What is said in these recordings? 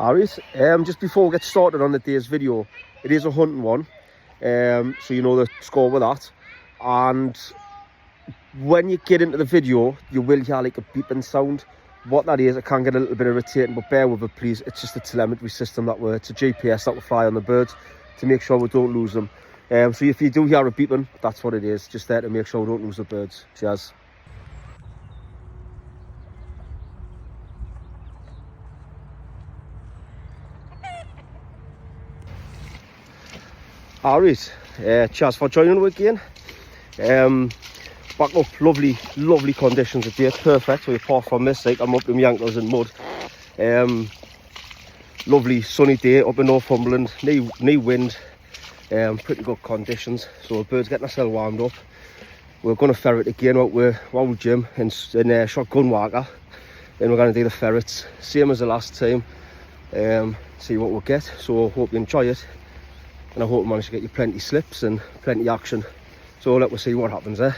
Alright, just before we get started on the day's video, it is a hunting one, so you know the score with that. And when you get into the video, you will hear like a beeping sound. What that is, it can get a little bit irritating, but bear with it please. It's just a telemetry system it's a GPS that will fly on the birds to make sure we don't lose them. So if you do hear a beeping, that's what it is, just there to make sure we don't lose the birds. Cheers. Alright, cheers for joining me again. Back up, lovely conditions today, perfect. So apart from this, like I'm up to my ankles in mud. Lovely sunny day up in Northumberland, knee wind, pretty good conditions. So the birds getting ourselves warmed up. We're going to ferret again out with Jim in shotgun walker. Then we're going to do the ferrets, same as the last time. See what we'll get. So I hope you enjoy it. And I hope we manage to get you plenty slips and plenty action. So let us see what happens there.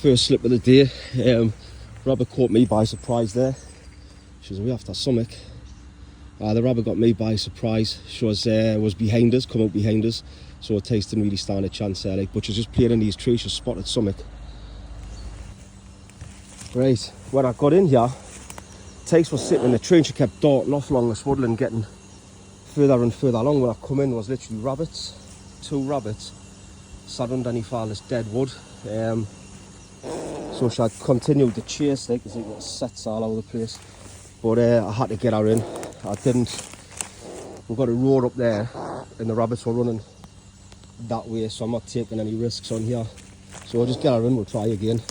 First slip of the day. Rabbit caught me by surprise there. She was way after something. The rabbit got me by surprise. She was behind us, come out behind us. So it didn't really stand a chance there. But she was just playing in these trees, she spotted something. Right, when I got in here, Takes was sitting in the tree and she kept darting off along this woodland, getting further and further along. When I come in, there was literally two rabbits, sat underneath all this dead wood. So she had continued to chase, like, as it got sets all over the place. But I had to get her in. I didn't. We've got a road up there, and the rabbits were running that way, so I'm not taking any risks on here. So I'll just get her in, we'll try again.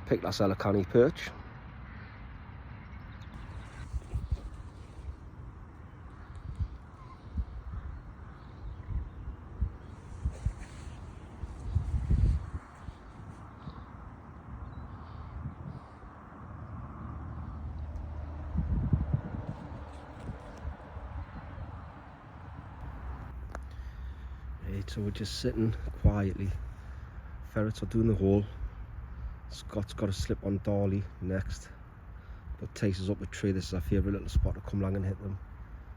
Picked ourselves a canny perch. Right, so we're just sitting quietly. Ferrets are doing the hole. Scott's got a slip on Darley next, but Tace is up a tree. This is our favourite little spot to come along and hit them.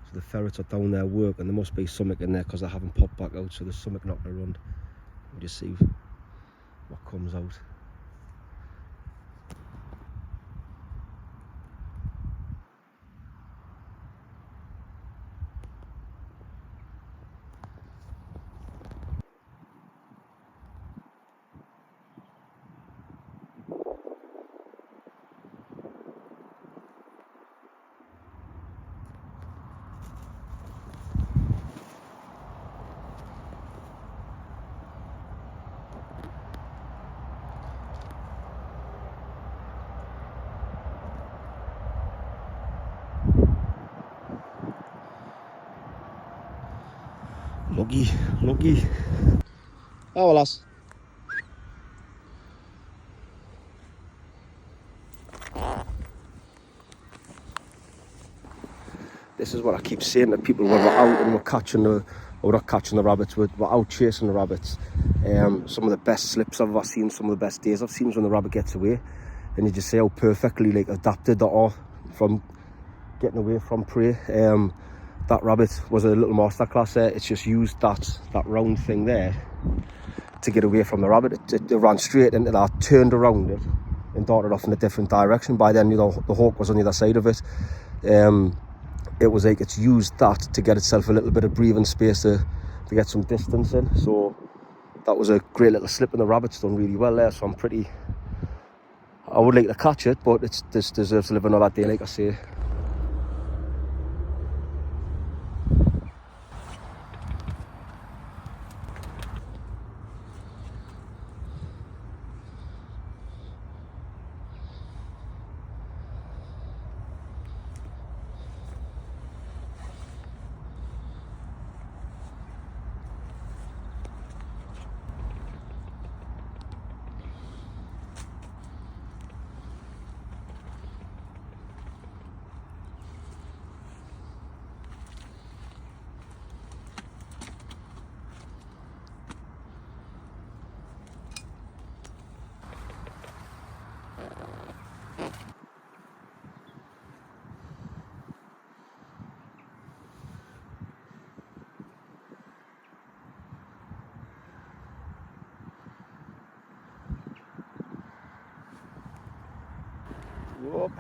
So the ferrets are down there working. There must be something in there because they haven't popped back out, so there's something not to run. We'll just see what comes out. Lucky. Oh, well, lass. This is what I keep saying to people when we're out and we're not catching the rabbits, we're out chasing the rabbits. Some of the best slips I've ever seen, some of the best days I've seen is when the rabbit gets away, and you just see how perfectly adapted they are from getting away from prey. That rabbit was a little masterclass there. It's just used that round thing there to get away from the rabbit. It ran straight into that, turned around it, and darted off in a different direction. By then, the hawk was on the other side of it. It was like it's used that to get itself a little bit of breathing space to get some distance in. So that was a great little slip, and the rabbit's done really well there. So I I would like to catch it, but this deserves to live another day, like I say. Whoop.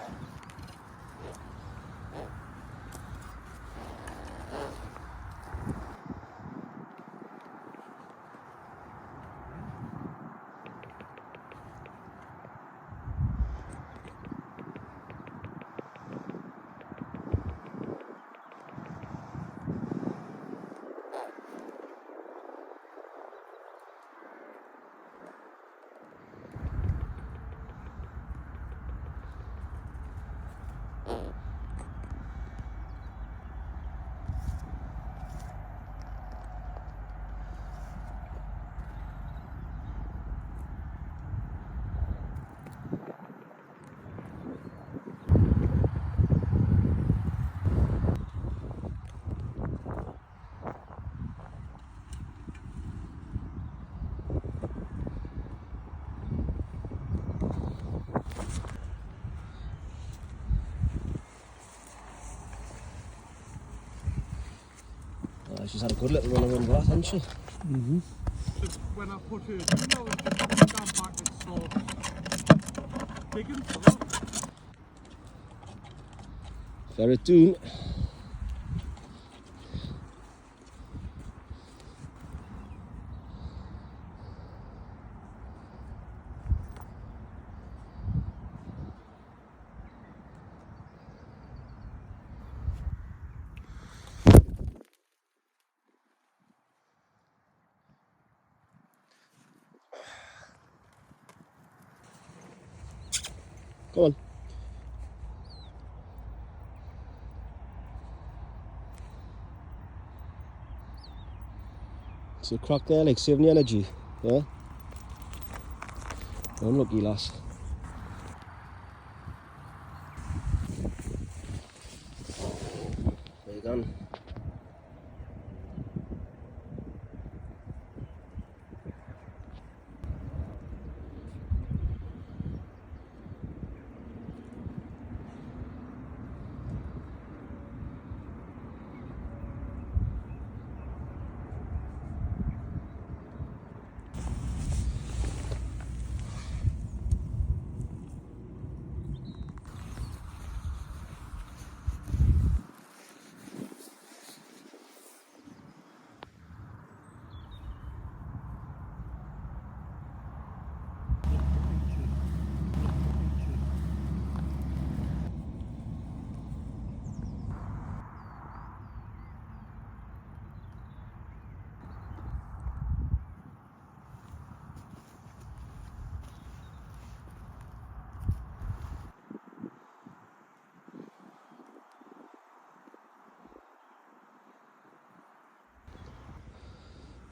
She's had a good little run around with that, hasn't she? Mm-hmm. When I put her, down back, it's so big and so. Ferret doing. Come on. So crack there, like saving the energy, yeah? Unlucky lass. There you go.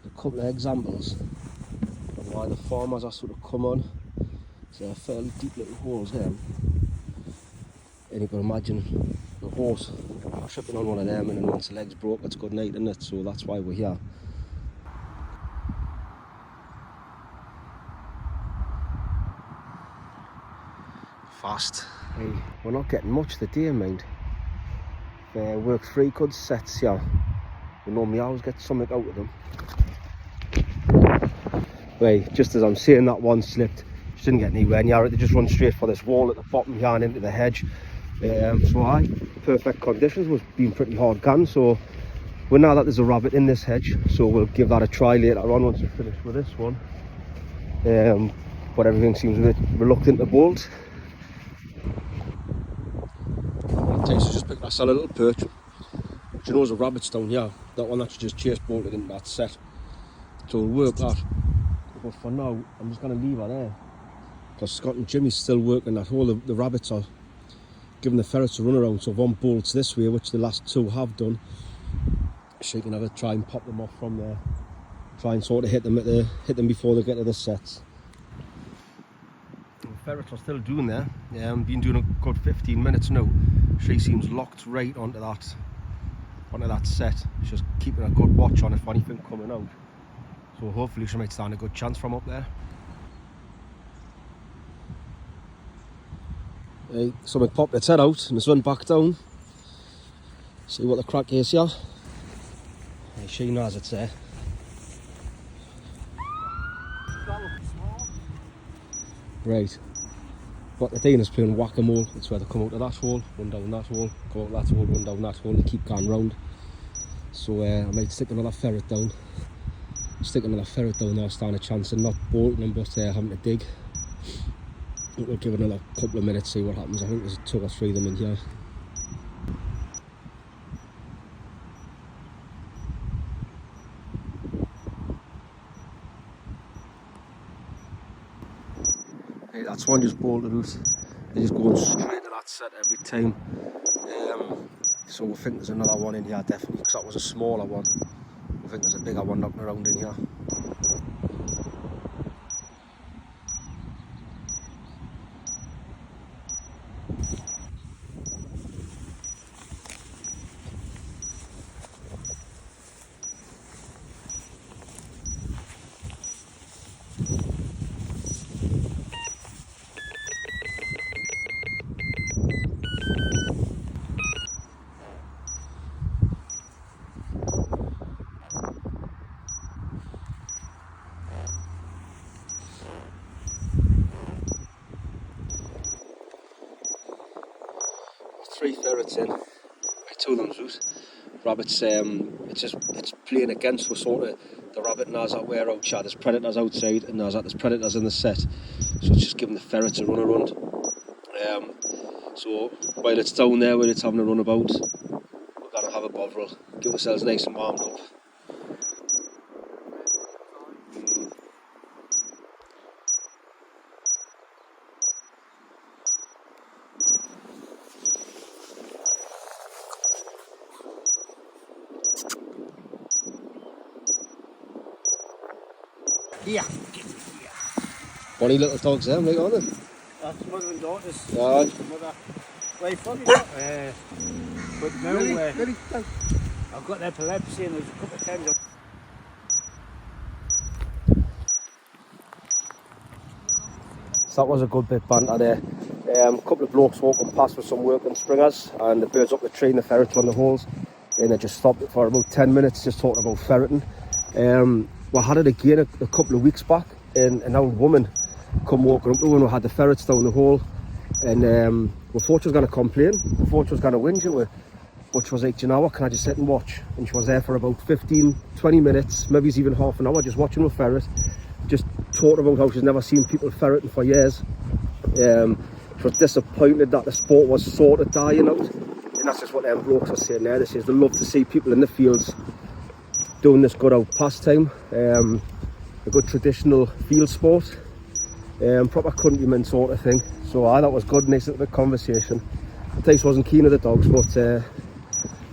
A couple of examples of why the farmers are sort of come on. So they're fairly deep little holes here. And you can imagine the horse tripping on one of them, and then once the leg's broke, it's good night, isn't it? So that's why we're here. Fast. Hey, we're not getting much today, mind. Worked 3 good sets here. We normally always get something out of them. Right, just as I'm saying that, one slipped. She didn't get anywhere near it. They just run straight for this wall at the bottom here and into the hedge. So perfect conditions. Was being pretty hard gun. So we know that there's a rabbit in this hedge. So we'll give that a try later on once we finish with this one. But everything seems a bit reluctant to bolt. Tastes just picked us a little perch. Do you know there's a rabbits down here? That one actually just chase bolted into that set. So we'll work that. But for now, I'm just going to leave her there. Because Scott and Jimmy's still working that hole. The rabbits are giving the ferrets a run around. So if one bolts this way, which the last two have done, she can have a try and pop them off from there. Try and sort of hit them before they get to the sets. The ferrets are still doing there. Been doing a good 15 minutes now. She seems locked right onto that set. She's keeping a good watch on if anything coming out. So hopefully she might stand a good chance from up there. Hey, so we popped its head out and it's run back down. See what the crack is here. Hey, she knows it's there. Right. What they're doing is playing whack-a-mole. It's where they come out of that hole, run down that hole, go out that hole, run down that hole, and keep going round. So I might stick another ferret down. There, stand a chance of not bolting them, but having to dig. We'll give it another couple of minutes, see what happens. I think there's 2 or 3 of them in here. Hey, that's one just bolted out. They're just going straight to that set every time. So we think there's another one in here definitely, because that was a smaller one. We think there's a bigger one knocking around in here. Three ferrets in. 2 of them's out. Rabbits, it's playing against us sort of. The rabbit knows that we're outside. There's predators outside and knows that there's predators in the set. So it's just giving the ferrets a run around. So while it's down there, while it's having a run about, we're gonna have a bovril, get ourselves nice and warmed up. Yeah. Funny little dogs there, right on them. That's mother and daughters. Aye. Mother. Way funny. But no, Really? I've got epilepsy and there's a couple of times So that was a good bit of banter there. A couple of blokes walking past with some working springers and the birds up the tree and the ferrets on the holes. And they just stopped it for about 10 minutes just talking about ferreting. We had it again a couple of weeks back and an old woman come walking up to when we had the ferrets down the hole, and we thought she was going to complain, we thought she was going to whinge at, but she was like, you know what, can I just sit and watch? And she was there for about 15-20 minutes, maybe even half an hour, just watching the ferret, just talking about how she's never seen people ferreting for years. She was disappointed that the sport was sort of dying out, and that's just what them blokes are saying there. They say they love to see people in the fields doing this good old pastime, a good traditional field sport, proper countryman sort of thing. So that was good, nice little bit of conversation. Tace wasn't keen of the dogs, but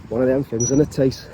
one of them things, isn't it, Tace?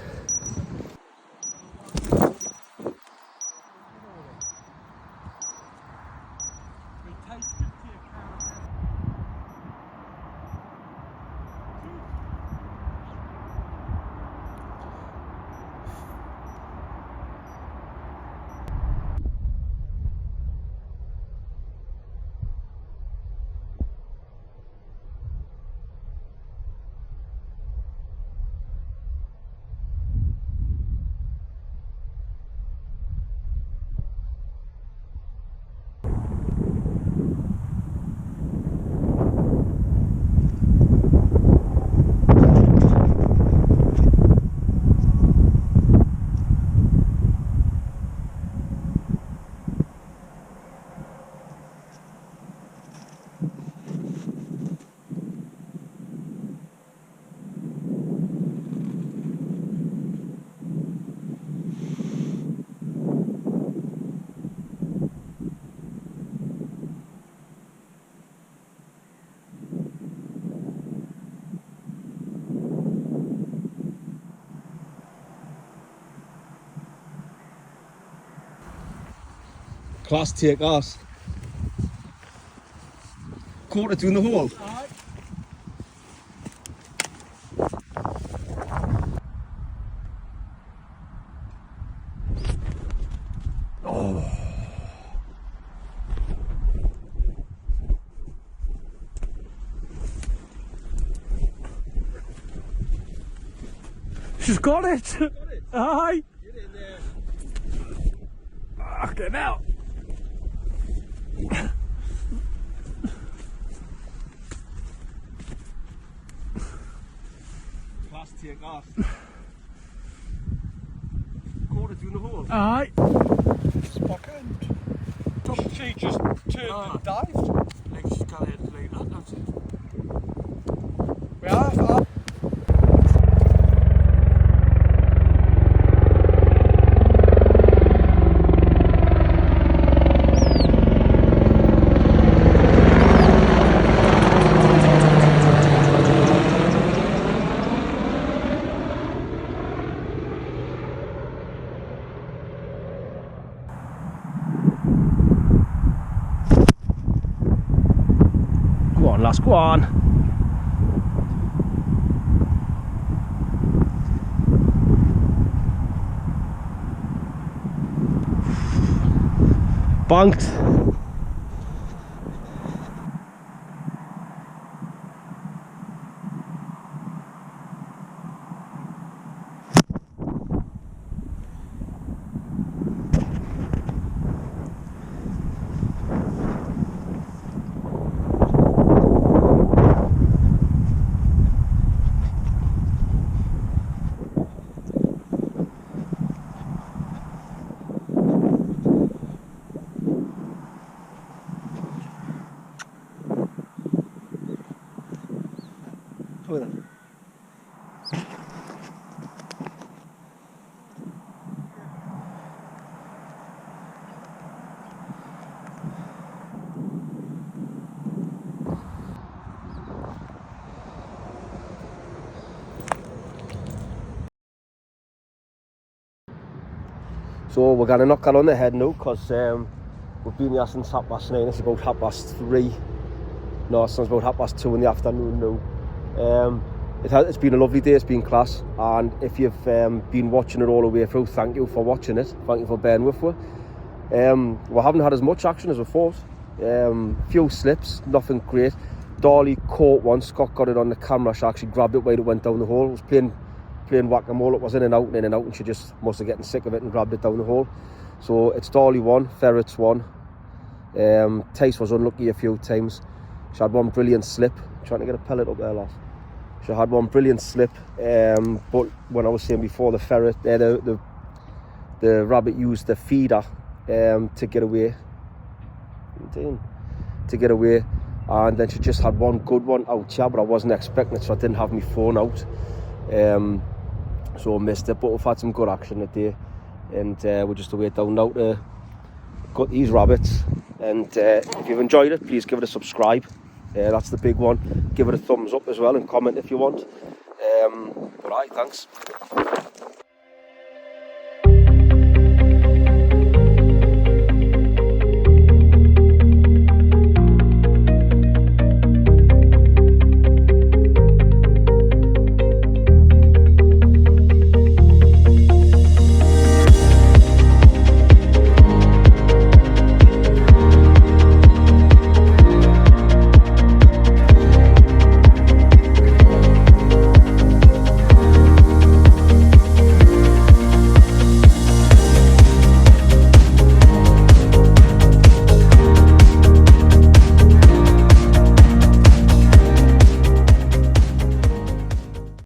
Class take us. Caught it doing the hole. Aye. She's got it. Got it. Aye. Get in there. Fucking hell. Class take off. Caught it doing the hole. Aye. Fucking. She just turned and dived. Like she's got it like that, that's it. We are. Go on, lass, go on. Banked. Look at that. So we're gonna knock that on the head now because we've been here since 9:30. It's about 3:30. No, it's about 2:30 in the afternoon now. It's been a lovely day, it's been class, and if you've been watching it all the way through, thank you for watching it, thank you for bearing with us. We haven't had as much action as we thought. Few slips, nothing great. Darley caught one, Scott got it on the camera, she actually grabbed it while it went down the hole. It was playing whack-a-mole, it was in and out, and she just must have gotten sick of it and grabbed it down the hole. So it's Darley 1, Ferrets 1. Tace was unlucky a few times. She had one brilliant slip. Trying to get a pellet up there, lass. She had one brilliant slip, but when I was saying before, the ferret, the rabbit used the feeder to get away. And then she just had one good one out here, but I wasn't expecting it, so I didn't have my phone out. So I missed it, but we've had some good action today, and we're just away down now to gut these rabbits. And if you've enjoyed it, please give it a subscribe. That's the big one. Give it a thumbs up as well and comment if you want. But aye, thanks.